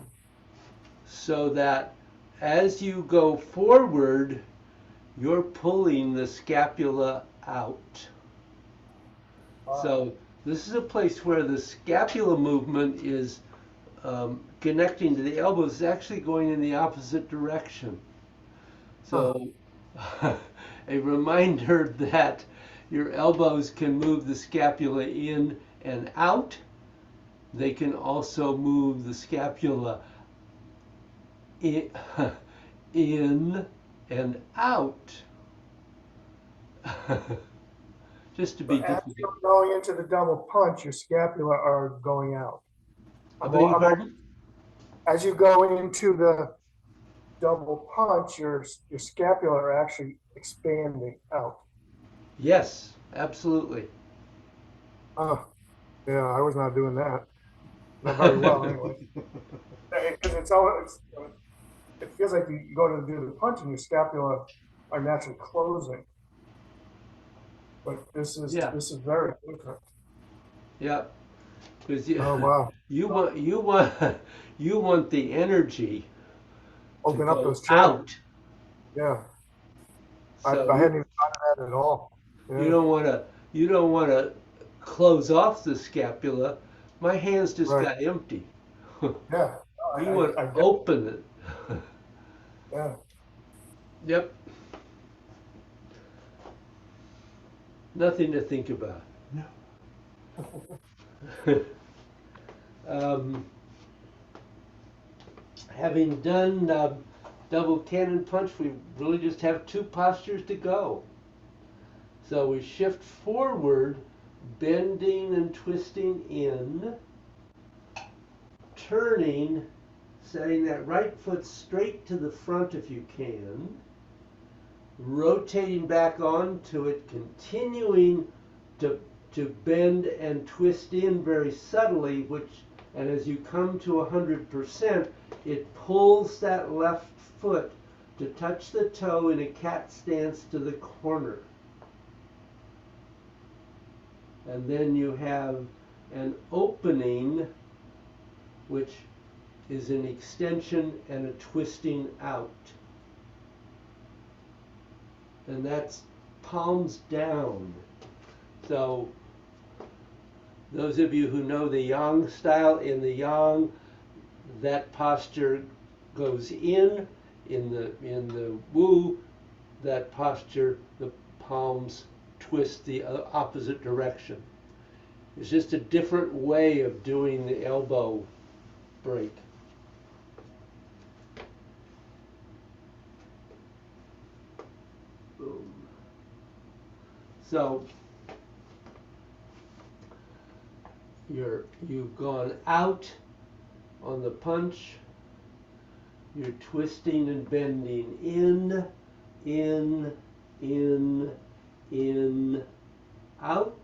so that as you go forward, you're pulling the scapula out. Wow. So this is a place where the scapula movement is connecting to the elbows, is actually going in the opposite direction. Huh. So a reminder that your elbows can move the scapula in and out. They can also move the scapula in, in and out. Just to be But as difficult. you're going into the double punch, your scapula are going out. I I'm, beg your I'm, pardon? as you go into the double punch, your scapula are actually expanding out. Yes, absolutely. Oh, yeah, I was not doing that. Not very well, anyway. Because it feels like you go to do the punch and your scapula are naturally closing. But Yeah, this is very different. yeah. Because you, Oh wow! you want you want the energy to Open up go those channels. out. Yeah, So I hadn't even thought of that at all. you Yeah, don't want to you don't want to close off the scapula. My hands just right. got empty. Yeah, You want to I get. open it. Yeah, Yep. Nothing to think about. No. um, Having done double cannon punch, we really just have two postures to go. So we shift forward, bending and twisting in, turning, setting that right foot straight to the front if you can, rotating back onto it, continuing to, to bend and twist in very subtly, and as you come to 100%, it pulls that left foot to touch the toe in a cat stance to the corner. And then you have an opening, which is an extension and a twisting out. And that's palms down. So those of you who know the Yang style, in the Yang, that posture goes in the Wu, that posture, the palms twist the opposite direction. It's just a different way of doing the elbow break. Boom. So you've gone out on the punch. You're twisting and bending in, in, out.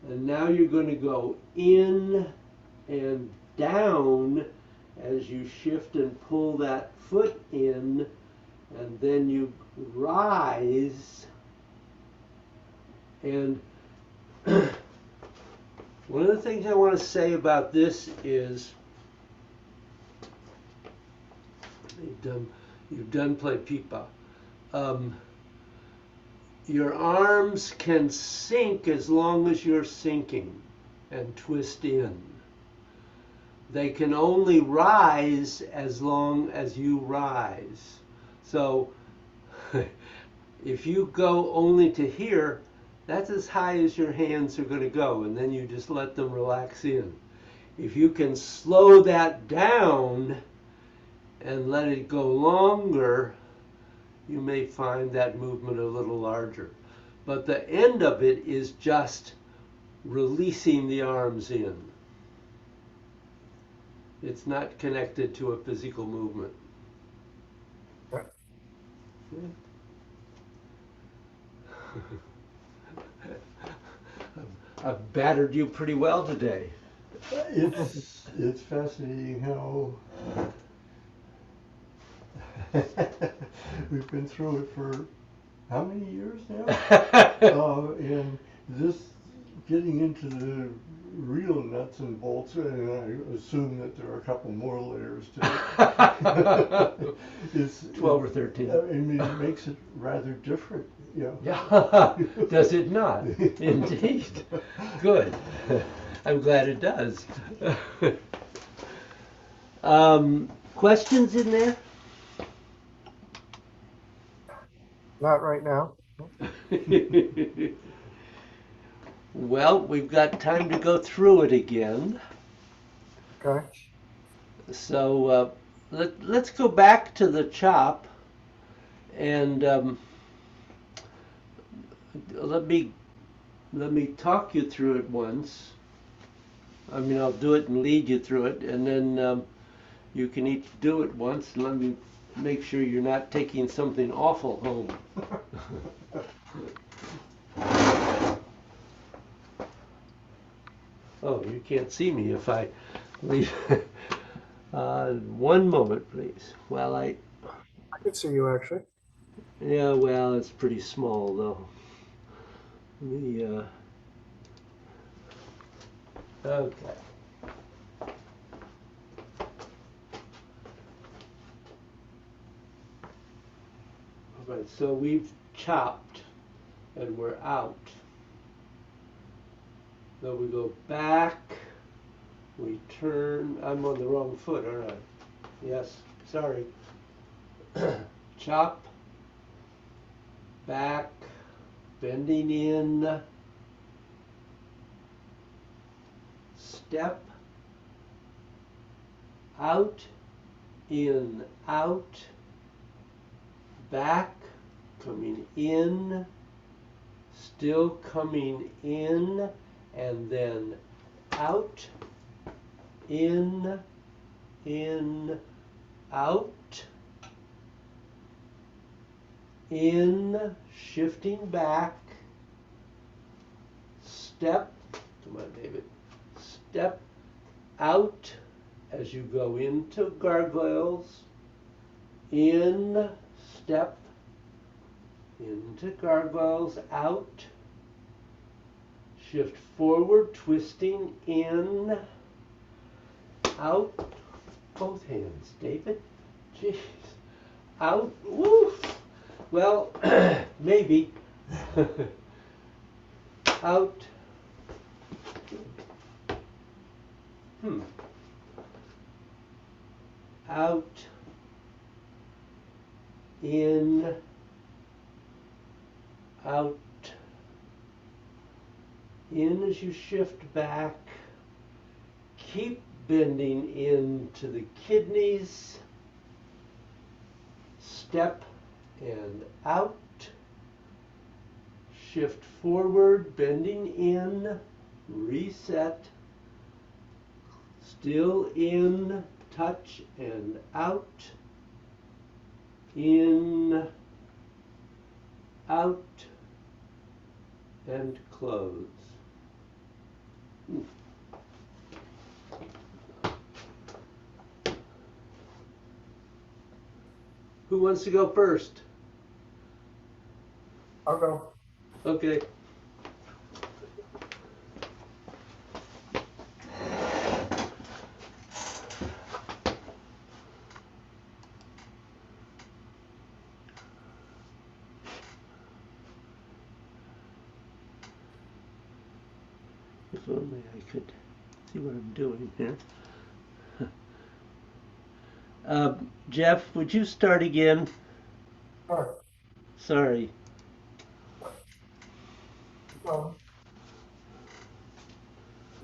And now you're going to go in and down as you shift and pull that foot in, and then you rise. And one of the things I want to say about this is you've done play pipa. Your arms can sink as long as you're sinking and twist in. They can only rise as long as you rise. So if you go only to here, that's as high as your hands are going to go, and then you just let them relax in. If you can slow that down and let it go longer, you may find that movement a little larger. But the end of it is just releasing the arms in. It's not connected to a physical movement. Yeah. I've battered you pretty well today. It's fascinating how we've been through it for how many years now? And this getting into the real nuts and bolts, and I assume that there are a couple more layers to it. It's 12 or 13. I mean, it makes it rather different. Yeah. Yeah. Does it not? Indeed. Good. I'm glad it does. Questions in there? Not right now. Well, we've got time to go through it again. Okay. So let's go back to the chop, and let me talk you through it once. I mean, I'll do it and lead you through it, and then you can each do it once, and let me make sure you're not taking something awful home. Oh, you can't see me if I leave. One moment, please. While I could see you actually. yeah, well, it's pretty small though. Okay. All right, so we've chopped and we're out. So we go back, we turn. I'm on the wrong foot, aren't I? Yes, sorry. Chop, back, bending in, step, out, in, out, back, coming in, still coming in, and then out, in, out, in, shifting back, step, come on David, step out as you go into gargoyles, in, step, into gargoyles, out, shift forward, twisting in, out, both hands, David, jeez, out, woo, well, maybe, out, out, in, out, in as you shift back, keep bending into the kidneys, step and out, shift forward, bending in, reset, still in, touch and out, in, out, and close. Who wants to go first? I'll go. Okay. If only I could see what I'm doing here. Jeff, would you start again? Sure. Sorry. So,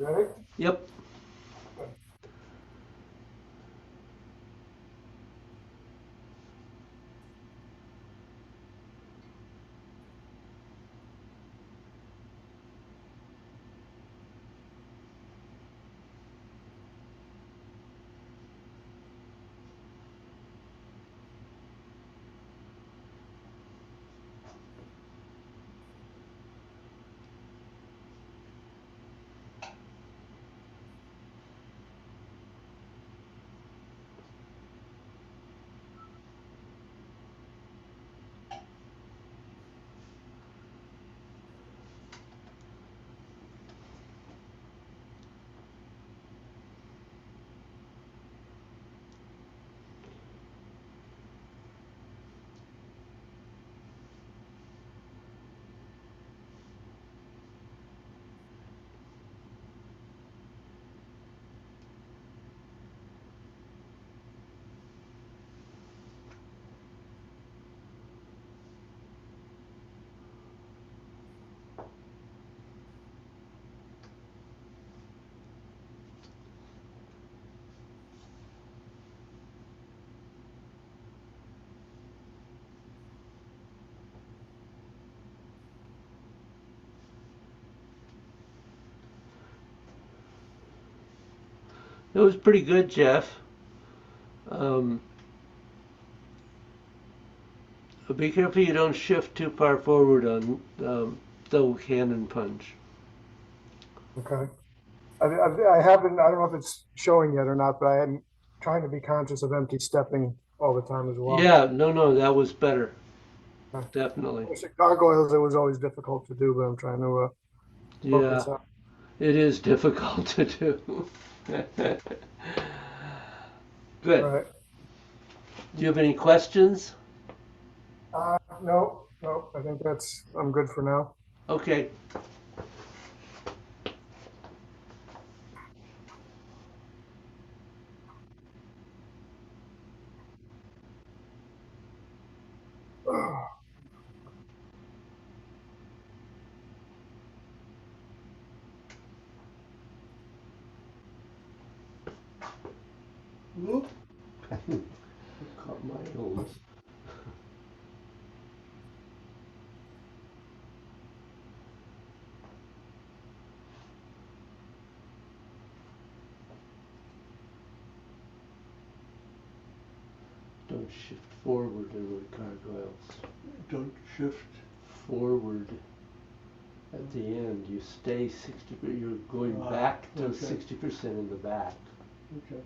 ready? Yep. It was pretty good, Jeff. Um, be careful you don't shift too far forward on the cannon punch. Okay. I haven't, I don't know if it's showing yet or not, but I am trying to be conscious of empty stepping all the time as well. Yeah, no, that was better. Okay. Definitely. With gargoyles, it was always difficult to do, but I'm trying to Yeah, focus on. it is difficult to do. All Good. right. Do you have any questions? No, no, I think I'm good for now. Okay. Whoop. Caught my own. Don't shift forward in the gargoyles. Don't shift. Forward at the end. You stay 60. You're going back to okay. 60% in the back. Okay.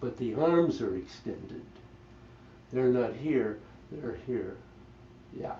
But the arms are extended. They're not here. They're here. Yeah.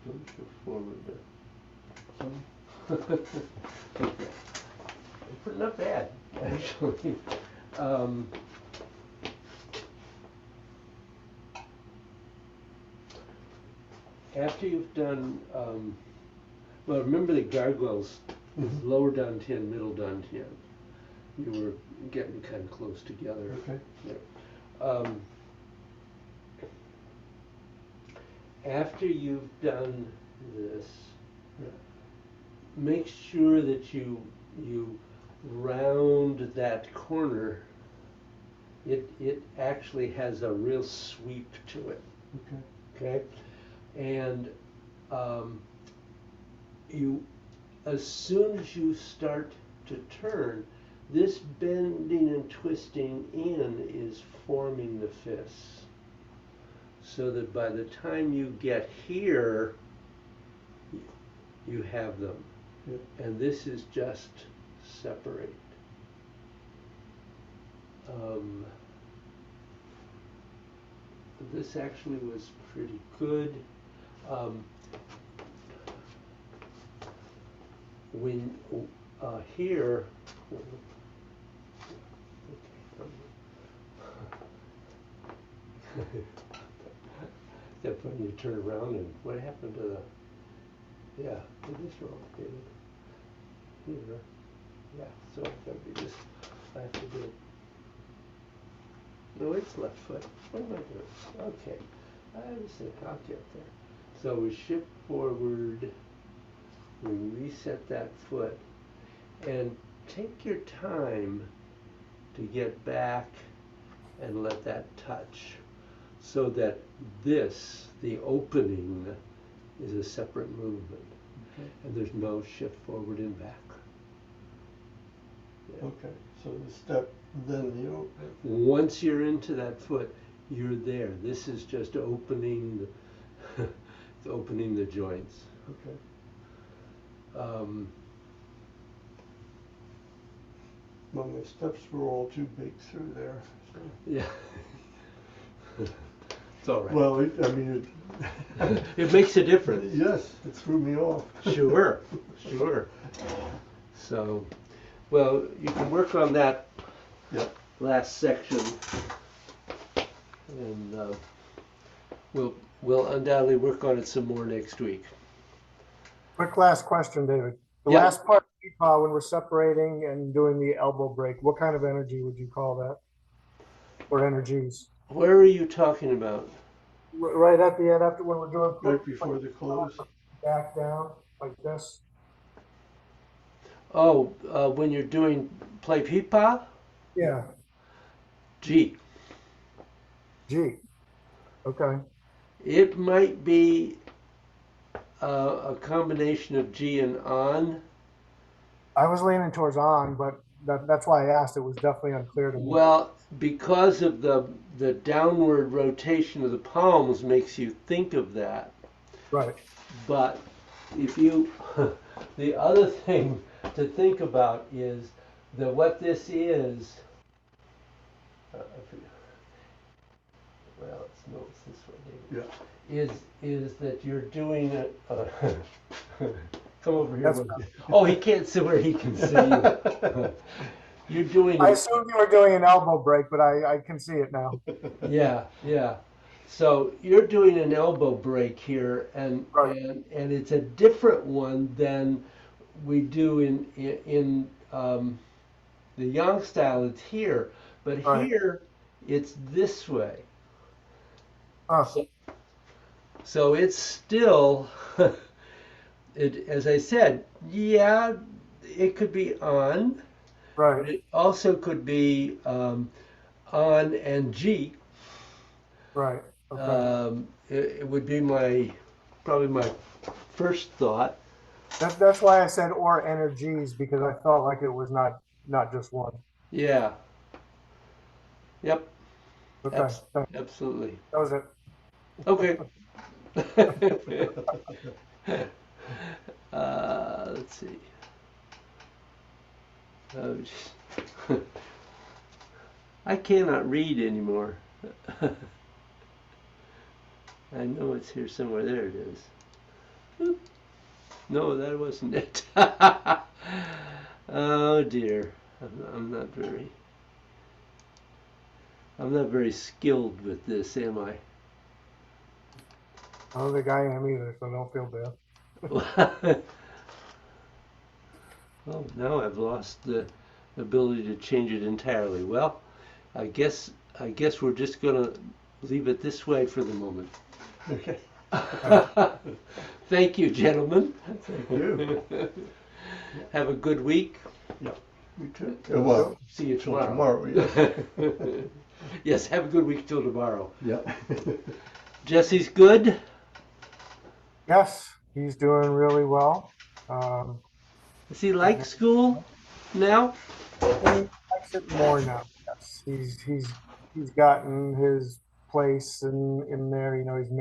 Don't shift forward there. Okay. Not bad, actually. Um, After you've done, well, remember the gargoyles It's lower dantian, middle dantian. You were getting kind of close together. Okay. Um, after you've done this, make sure that you round that corner. It actually has a real sweep to it. Okay. Okay, and you, as soon as you start to turn, this bending and twisting in is forming the fists, so that by the time you get here, you have them. Yeah. And this is just separate. This actually was pretty good. When here, except when you turn around and what happened to the, yeah, it is wrong. Here, yeah, so it's gotta be this, I have to do it. No, it's left foot. What am I doing? Okay, I was thinking, I'll get there. So we shift forward, we reset that foot, and take your time to get back and let that touch, so that this, the opening, is a separate movement. Okay. And there's no shift forward and back. Yeah. Okay. So the step, then the open. Once you're into that foot, you're there. This is just opening the it's opening the joints. Okay. Well, my steps were all too big through there. So. Yeah. It's all right. Well, I mean, it makes a difference. Yes, it threw me off. Sure, sure. So, well, you can work on that last section, and we'll undoubtedly work on it some more next week. Quick last question, David. The Yeah. last part, when we're separating and doing the elbow break, what kind of energy would you call that? Or energies? Where are you talking about? Right at the end, after when we're doing Right before the close. back down like this. Oh, when you're doing play pipa? Yeah. G. G. Okay. It might be a combination of G and on. I was leaning towards on, but that's why I asked. It was definitely unclear to me. Well, because of the downward rotation of the palms makes you think of that. Right. But if you, the other thing to think about is that what this is, well, it's this way, David. Yeah. Is that you're doing it, come over here. Oh, he can't see where he can see you. You're doing I it. assumed you were doing an elbow break, but I can see it now. Yeah, yeah. So you're doing an elbow break here, and Right. and it's a different one than we do in the Yang style. It's here, but Right. here it's this way. Huh. So it's still, it, as I said, yeah, it could be on. Right. It also could be on and G. Right. Okay. It would be probably my first thought. That's why I said or energies, because I felt like it was not just one. Yeah. Yep. Okay. Thanks. Absolutely. That was it. Okay. Let's see. I cannot read anymore. I know it's here somewhere. There it is. Oop. No, that wasn't it. Oh dear. I'm not very skilled with this, am I? I don't think I am either, so don't feel bad. Oh, now I've lost the ability to change it entirely. Well, I guess we're just gonna leave it this way for the moment. Okay. Thank you, gentlemen. Thank you. Have a good week. You too. Well, See you tomorrow. tomorrow, yes. Yes, have a good week till tomorrow. Yeah. Jesse's good? Yes, he's doing really well. Does he like school now? He likes it more now. Yes, he's gotten his place in there. You know, he's made